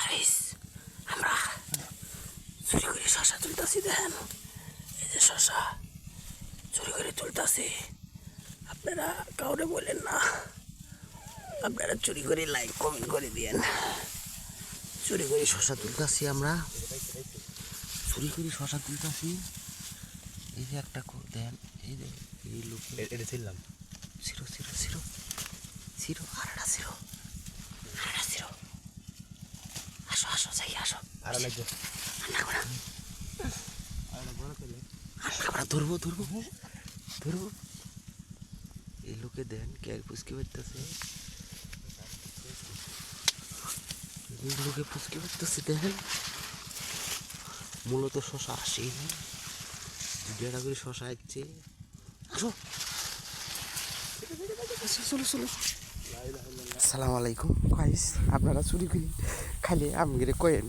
Guys আমরা চুরি করে শশা তুলতাছি। দেখেন এই যে শশা চুরি করে তুলতাছি। আপনারা কাউরে বলেন না, আপনারা চুরি করে লাইক কমেন্ট করে দিয়েন। চুরি করে শশা তুলতাছি, আমরা চুরি করে শশা তুলতাছি। এই যে একটা দেন, এই যে এই লোক এটা ছিলাম সিরো সিরো সিরো সিরো আরেকটা সিরো আরেকটা সিরো। আসো আসো যাই আসো, আর লাগবে আমরা ধরবো ধরবো ধরবো। এই লোকে দেন কে পুচকে পারতেছে, এই লোকে পুচকে পারতেছে। দেখেন মূলত শশা আসেনি, দুটা করে শশা আসছে। আসো চলো চলো। আসসালামু আলাইকুম গাইস, আপনারা চুরি করি খালি আমি কয়েন।